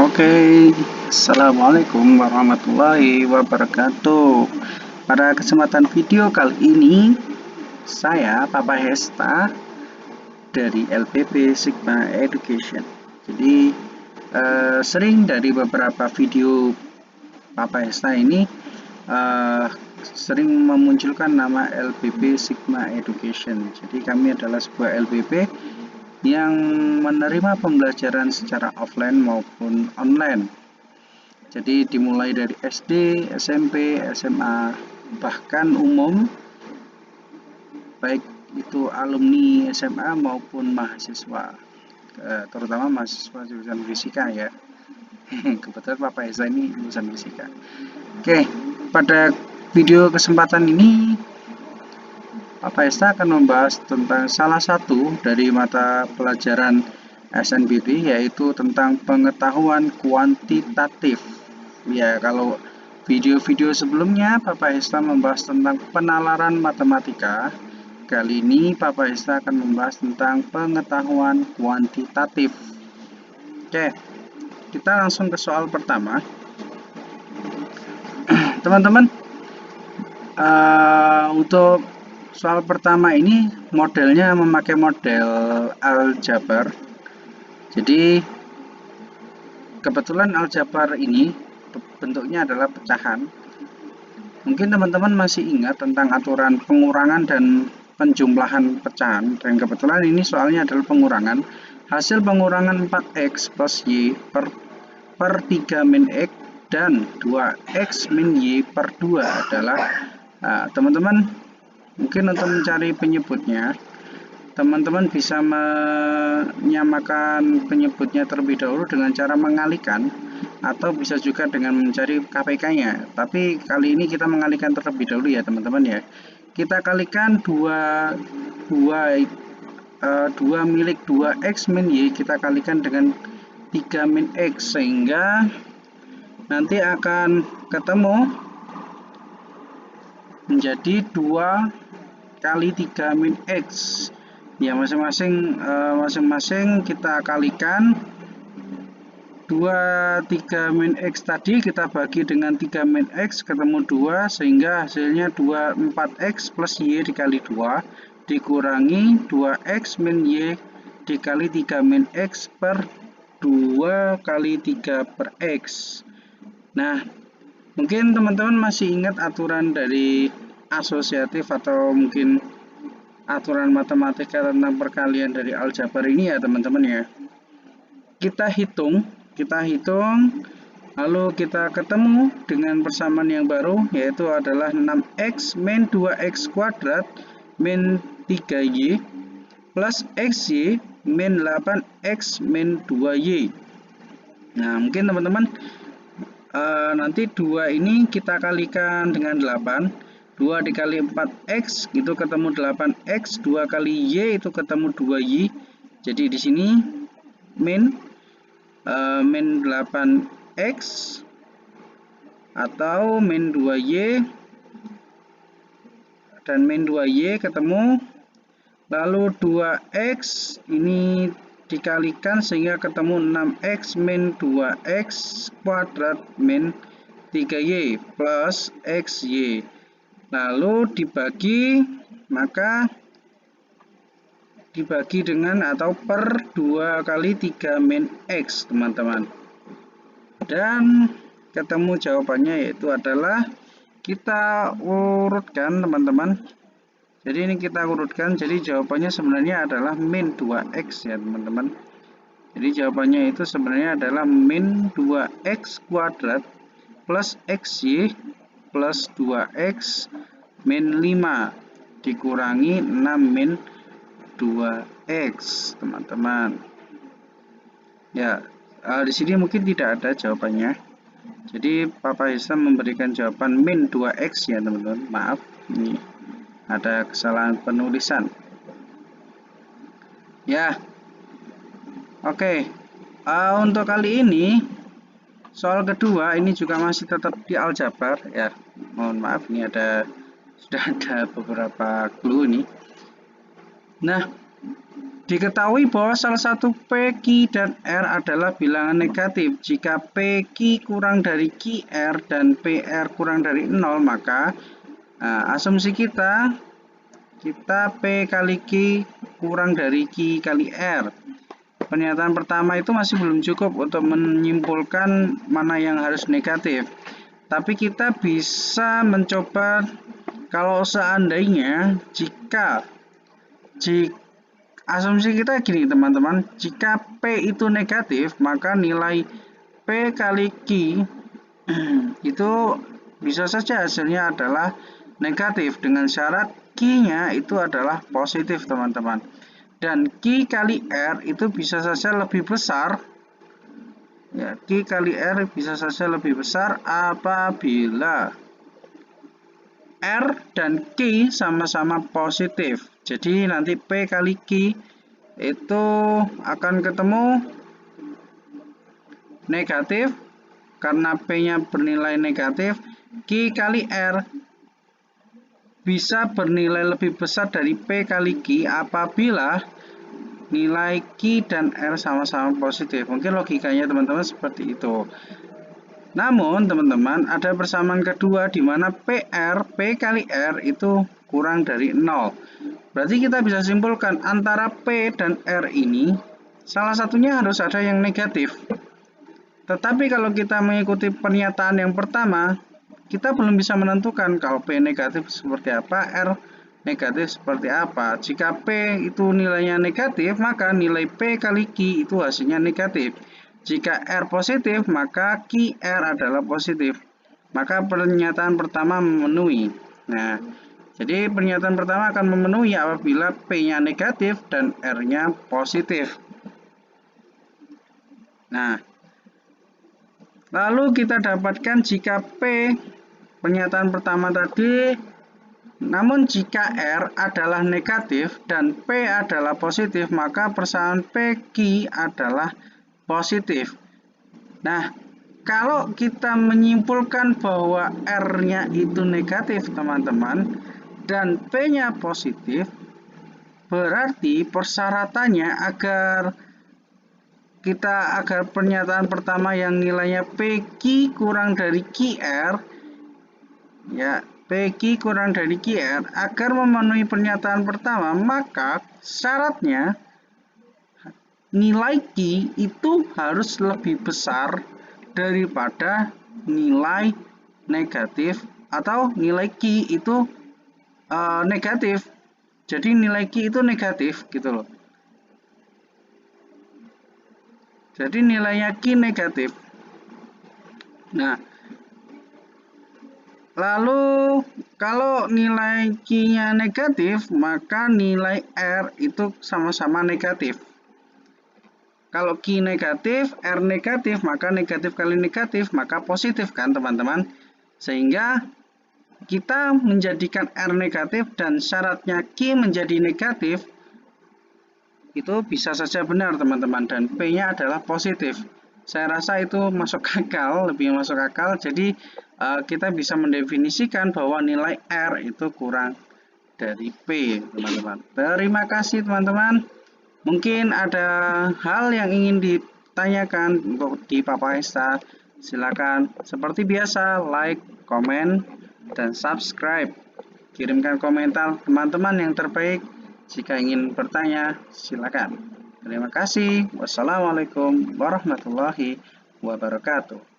Oke, Assalamualaikum warahmatullahi wabarakatuh. Pada kesempatan video kali ini, saya Papa Hesta dari LPP Sigma Education. Jadi, sering dari beberapa video Papa Hesta ini sering memunculkan nama LPP Sigma Education. Jadi, kami adalah sebuah LPP yang menerima pembelajaran secara offline maupun online. Jadi dimulai dari SD, SMP, SMA, bahkan umum, baik itu alumni SMA maupun mahasiswa, terutama mahasiswa jurusan fisika ya. Kebetulan Bapak Esa ini lulusan fisika. Oke, pada video kesempatan ini Bapak Esa akan membahas tentang salah satu dari mata pelajaran SNBP, yaitu tentang pengetahuan kuantitatif. Ya, kalau video-video sebelumnya Bapak Esa membahas tentang penalaran matematika, kali ini Bapak Esa akan membahas tentang pengetahuan kuantitatif. Oke, kita langsung ke soal pertama. Teman-teman, untuk soal pertama ini modelnya memakai model aljabar. Jadi kebetulan aljabar ini bentuknya adalah pecahan. Mungkin teman-teman masih ingat tentang aturan pengurangan dan penjumlahan pecahan, dan kebetulan ini soalnya adalah pengurangan. Hasil pengurangan 4x plus y per 3 min x dan 2x min y per 2 adalah, teman-teman mungkin untuk mencari penyebutnya, teman-teman bisa menyamakan penyebutnya terlebih dahulu dengan cara mengalihkan, atau bisa juga dengan mencari KPK-nya. Tapi kali ini kita mengalihkan terlebih dahulu ya teman-teman ya. Kita kalikan 2 milik 2x min y, kita kalikan dengan 3 min x, sehingga nanti akan ketemu menjadi 2 kali 3 min x ya, masing-masing kita kalikan 2 3 min x tadi kita bagi dengan 3 min x, ketemu 2, sehingga hasilnya 2 4x plus y dikali 2 dikurangi 2x min y dikali 3 min x per 2 kali 3 per x. Nah, mungkin teman-teman masih ingat aturan dari asosiatif atau mungkin aturan matematika tentang perkalian dari aljabar ini ya teman-teman ya. Kita hitung, lalu kita ketemu dengan persamaan yang baru, yaitu adalah 6x min 2x kuadrat min 3y plus xy min 8x min 2y. Nah, mungkin teman-teman nanti 2 ini kita kalikan dengan 8, 2 dikali 4x itu ketemu 8x, 2 kali y itu ketemu 2y. Jadi di sini min 8x atau min 2y dan min 2y ketemu, lalu 2x ini dikalikan sehingga ketemu 6x min 2x kuadrat min 3y plus xy, lalu dibagi, maka dibagi dengan atau per 2 kali 3 min x teman-teman, dan ketemu jawabannya, yaitu adalah kita urutkan teman-teman. Jadi ini kita urutkan, jadi jawabannya sebenarnya adalah min 2x ya teman-teman. Jadi jawabannya itu sebenarnya adalah min 2x kuadrat plus xy plus 2x min 5 dikurangi 6 min 2x teman-teman. Ya, di sini mungkin tidak ada jawabannya. Jadi Papa Hesa memberikan jawaban min 2x ya teman-teman. Maaf, ini ada kesalahan penulisan ya. Oke, untuk kali ini soal kedua ini juga masih tetap di aljabar ya. Mohon maaf, ini sudah ada beberapa clue nih. Nah, di Diketahui bahwa salah satu P, Q, dan R adalah bilangan negatif. Jika P, Q kurang dari Q, R, dan PR kurang dari 0, maka asumsi kita P kali Q kurang dari Q kali R. Pernyataan pertama itu masih belum cukup untuk menyimpulkan mana yang harus negatif. Tapi kita bisa mencoba kalau seandainya jika asumsi kita gini teman-teman, jika P itu negatif, maka nilai P kali Q itu bisa saja hasilnya adalah negatif dengan syarat Q-nya itu adalah positif teman-teman. Dan Q kali R itu bisa saja lebih besar. Ya, Q kali R bisa saja lebih besar apabila R dan Q sama-sama positif. Jadi nanti P kali Q itu akan ketemu negatif karena P-nya bernilai negatif. Q kali R bisa bernilai lebih besar dari P kali Q apabila nilai Q dan R sama-sama positif. Mungkin logikanya teman-teman seperti itu. Namun teman-teman ada persamaan kedua di mana P kali R itu kurang dari 0. Berarti kita bisa simpulkan antara P dan R ini salah satunya harus ada yang negatif. Tetapi kalau kita mengikuti pernyataan yang pertama, kita belum bisa menentukan kalau P negatif seperti apa, R negatif seperti apa. Jika P itu nilainya negatif, maka nilai P kali Q itu hasilnya negatif. Jika R positif, maka QR adalah positif. Maka pernyataan pertama memenuhi. Nah, jadi pernyataan pertama akan memenuhi apabila P-nya negatif dan R-nya positif. Nah, lalu kita dapatkan jika P pernyataan pertama tadi, namun jika R adalah negatif dan P adalah positif, maka persamaan PQ adalah positif. Nah, kalau kita menyimpulkan bahwa R-nya itu negatif, teman-teman, dan P-nya positif, berarti persyaratannya agar pernyataan pertama yang nilainya PQ kurang dari QR, ya, PQ kurang dari QR, agar memenuhi pernyataan pertama, maka syaratnya nilai Q itu harus lebih besar daripada nilai negatif atau nilai Q itu negatif. Jadi nilai Q itu negatif gitu loh. Jadi nilainya Q negatif. Nah, lalu kalau nilai Q-nya negatif, maka nilai R itu sama-sama negatif. Kalau Q negatif, R negatif, maka negatif kali negatif, maka positif kan teman-teman. Sehingga kita menjadikan R negatif dan syaratnya Q menjadi negatif, itu bisa saja benar teman-teman. Dan P-nya adalah positif. Saya rasa itu masuk akal, lebih masuk akal. Jadi kita bisa mendefinisikan bahwa nilai R itu kurang dari P teman-teman. Terima kasih teman-teman. Mungkin ada hal yang ingin ditanyakan untuk di Papa Esta, silakan seperti biasa like, komen, dan subscribe. Kirimkan komentar teman-teman yang terbaik. Jika ingin bertanya, silakan. Terima kasih. Wassalamualaikum warahmatullahi wabarakatuh.